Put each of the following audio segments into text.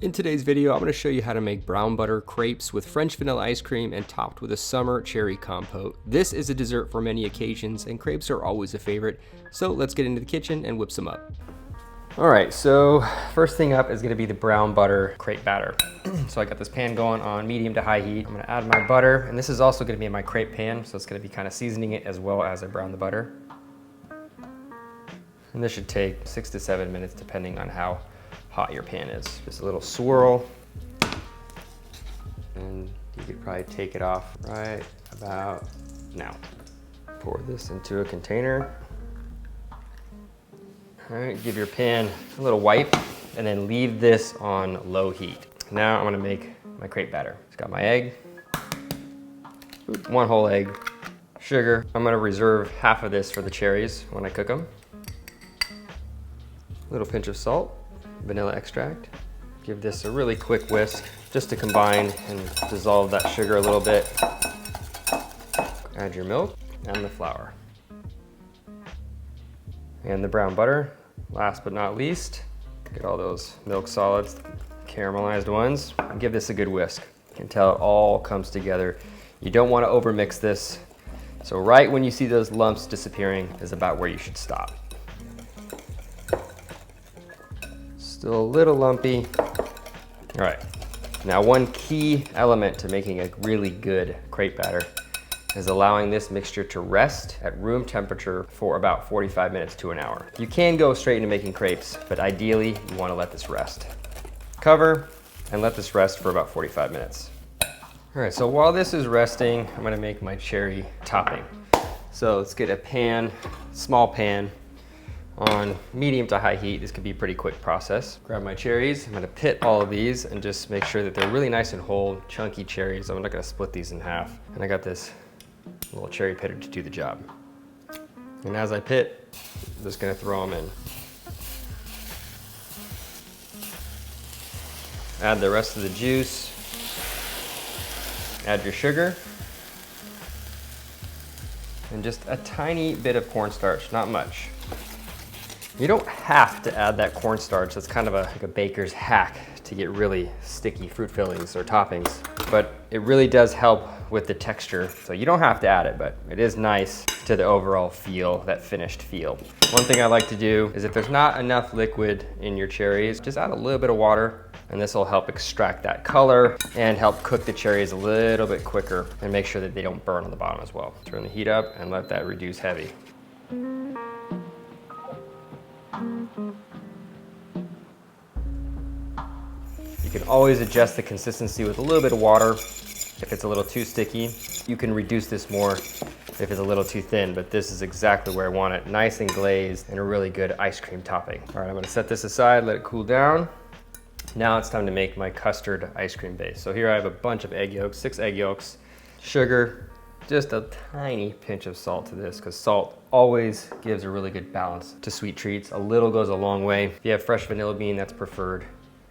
In today's video, I'm going to show you how to make brown butter crepes with French vanilla ice cream and topped with a summer cherry compote. This is a dessert for many occasions, and crepes are always a favorite. So let's get into the kitchen and whip some up. All right, so first thing up is going to be the brown butter crepe batter. So I got this pan going on medium to high heat. I'm going to add my butter, and this is also going to be in my crepe pan, so it's going to be kind of seasoning it as well as I brown the butter. And this should take 6 to 7 minutes depending on how hot your pan is. Just a little swirl, and you could probably take it off right about now. Pour this into a container. All right, give your pan a little wipe and then leave this on low heat. Now I'm gonna make my crepe batter. It's got my egg, 1 whole egg, sugar. I'm gonna reserve half of this for the cherries when I cook them. A little pinch of salt, vanilla extract. Give this a really quick whisk just to combine and dissolve that sugar a little bit. Add your milk and the flour. And the brown butter, last but not least. Get all those milk solids, caramelized ones, and give this a good whisk until it all comes together. You don't want to overmix this. So right when you see those lumps disappearing is about where you should stop. Still a little lumpy. All right, now one key element to making a really good crepe batter is allowing this mixture to rest at room temperature for about 45 minutes to an hour. You can go straight into making crepes, but ideally you want to let this rest. Cover and let this rest for about 45 minutes. All right, so while this is resting, I'm gonna make my cherry topping. So let's get a pan, small pan, on medium to high heat. This could be a pretty quick process. Grab my cherries. I'm gonna pit all of these and just make sure that they're really nice and whole, chunky cherries. I'm not gonna split these in half. And I got this little cherry pitter to do the job. And as I pit, I'm just gonna throw them in. Add the rest of the juice. Add your sugar. And just a tiny bit of cornstarch, not much. You don't have to add that cornstarch. That's kind of like a baker's hack to get really sticky fruit fillings or toppings, but it really does help with the texture. So you don't have to add it, but it is nice to the overall feel, that finished feel. One thing I like to do is if there's not enough liquid in your cherries, just add a little bit of water, and this will help extract that color and help cook the cherries a little bit quicker and make sure that they don't burn on the bottom as well. Turn the heat up and let that reduce heavy. You can always adjust the consistency with a little bit of water. If it's a little too sticky, you can reduce this more if it's a little too thin, but this is exactly where I want it. Nice and glazed and a really good ice cream topping. All right, I'm gonna set this aside, let it cool down. Now it's time to make my custard ice cream base. So here I have a bunch of egg yolks, 6 egg yolks, sugar, just a tiny pinch of salt to this, because salt always gives a really good balance to sweet treats. A little goes a long way. If you have fresh vanilla bean, that's preferred.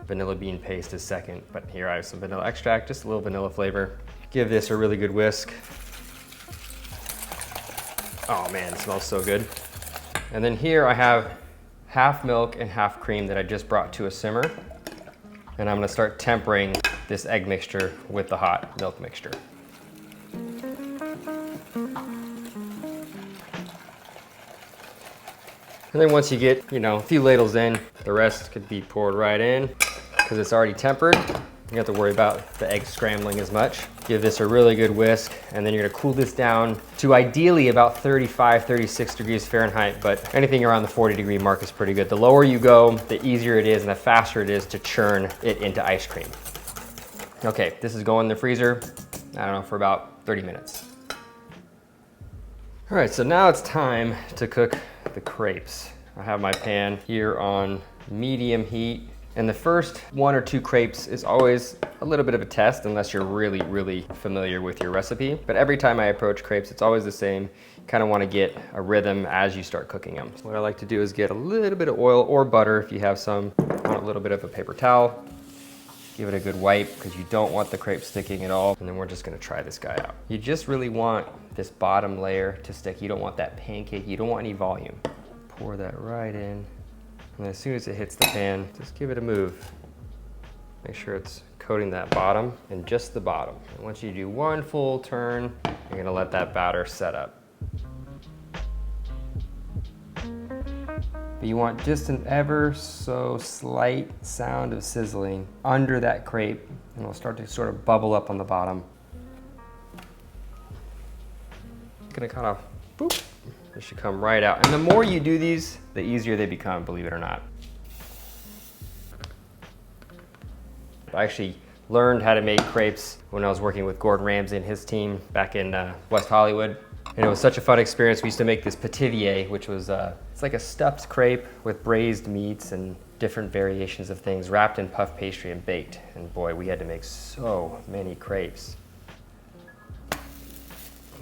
Vanilla bean paste is second, but here I have some vanilla extract, just a little vanilla flavor. Give this a really good whisk. Oh man, it smells so good. And then here I have half milk and half cream that I just brought to a simmer. And I'm gonna start tempering this egg mixture with the hot milk mixture. And then once you get, a few ladles in, the rest could be poured right in because it's already tempered. You don't have to worry about the egg scrambling as much. Give this a really good whisk, and then you're gonna cool this down to ideally about 35, 36 degrees Fahrenheit, but anything around the 40-degree mark is pretty good. The lower you go, the easier it is and the faster it is to churn it into ice cream. Okay, this is going in the freezer, I don't know, for about 30 minutes. All right, so now it's time to cook the crepes. I have my pan here on medium heat, and the first 1 or 2 crepes is always a little bit of a test unless you're really, really familiar with your recipe. But every time I approach crepes, it's always the same. You kind of want to get a rhythm as you start cooking them. So what I like to do is get a little bit of oil or butter if you have some, on a little bit of a paper towel. Give it a good wipe because you don't want the crepe sticking at all. And then we're just gonna try this guy out. You just really want this bottom layer to stick. You don't want that pancake, you don't want any volume. Pour that right in. And as soon as it hits the pan, just give it a move. Make sure it's coating that bottom and just the bottom. And once you do one full turn, you're gonna let that batter set up. But you want just an ever so slight sound of sizzling under that crepe, and it'll start to sort of bubble up on the bottom. It's gonna kind of, boop, it should come right out. And the more you do these, the easier they become, believe it or not. I actually learned how to make crepes when I was working with Gordon Ramsay and his team back in West Hollywood. And it was such a fun experience. We used to make this pativier, which was, it's like a stuffed crepe with braised meats and different variations of things wrapped in puff pastry and baked. And boy, we had to make so many crepes. There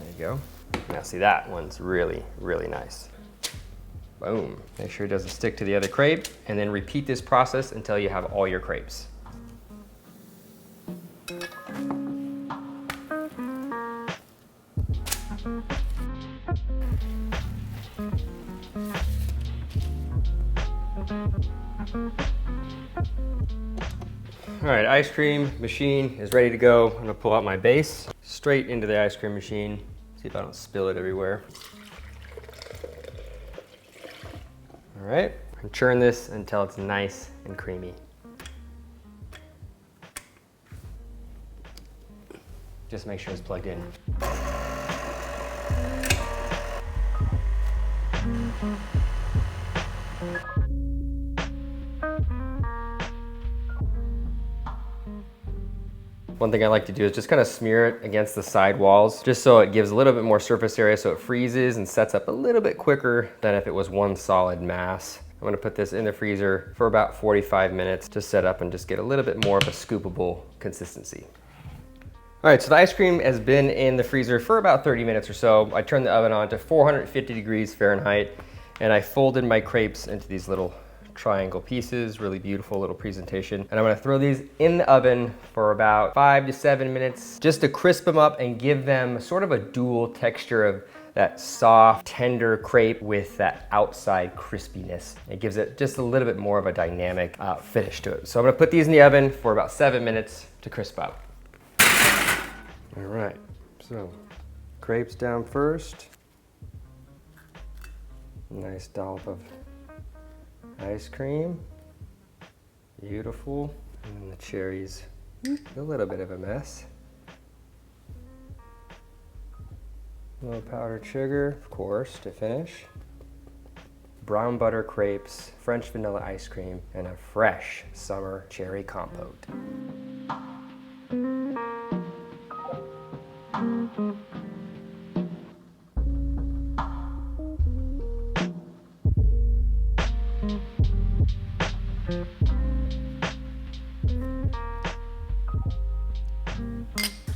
you go. Now see, that one's really, really nice. Boom. Make sure it doesn't stick to the other crepe, and then repeat this process until you have all your crepes. All right, ice cream machine is ready to go. I'm gonna pull out my base, straight into the ice cream machine. See if I don't spill it everywhere. All right, and churn this until it's nice and creamy. Just make sure it's plugged in. One thing I like to do is just kind of smear it against the side walls, just so it gives a little bit more surface area so it freezes and sets up a little bit quicker than if it was one solid mass. I'm gonna put this in the freezer for about 45 minutes to set up and just get a little bit more of a scoopable consistency. All right, so the ice cream has been in the freezer for about 30 minutes or so. I turned the oven on to 450 degrees Fahrenheit, and I folded my crepes into these little triangle pieces. Really beautiful little presentation. And I'm gonna throw these in the oven for about 5 to 7 minutes just to crisp them up and give them sort of a dual texture of that soft, tender crepe with that outside crispiness. It gives it just a little bit more of a dynamic finish to it. So I'm gonna put these in the oven for about 7 minutes to crisp up. All right, so crepes down first. Nice dollop of ice cream. Beautiful. And then the cherries, a little bit of a mess. A little powdered sugar, of course, to finish. Brown butter crepes, French vanilla ice cream, and a fresh summer cherry compote.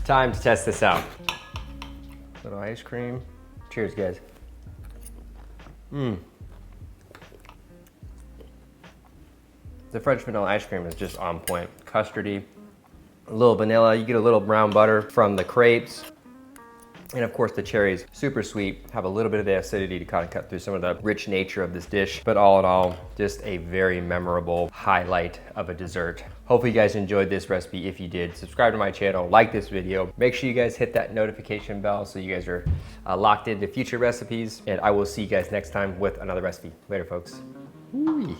Time to test this out. Little ice cream. Cheers, guys. The French vanilla ice cream is just on point. Custardy, a little vanilla. You get a little brown butter from the crepes. And of course the cherries, super sweet, have a little bit of the acidity to kind of cut through some of the rich nature of this dish. But all in all, just a very memorable highlight of a dessert. Hopefully you guys enjoyed this recipe. If you did, subscribe to my channel, like this video. Make sure you guys hit that notification bell so you guys are locked into future recipes. And I will see you guys next time with another recipe. Later, folks. Ooh.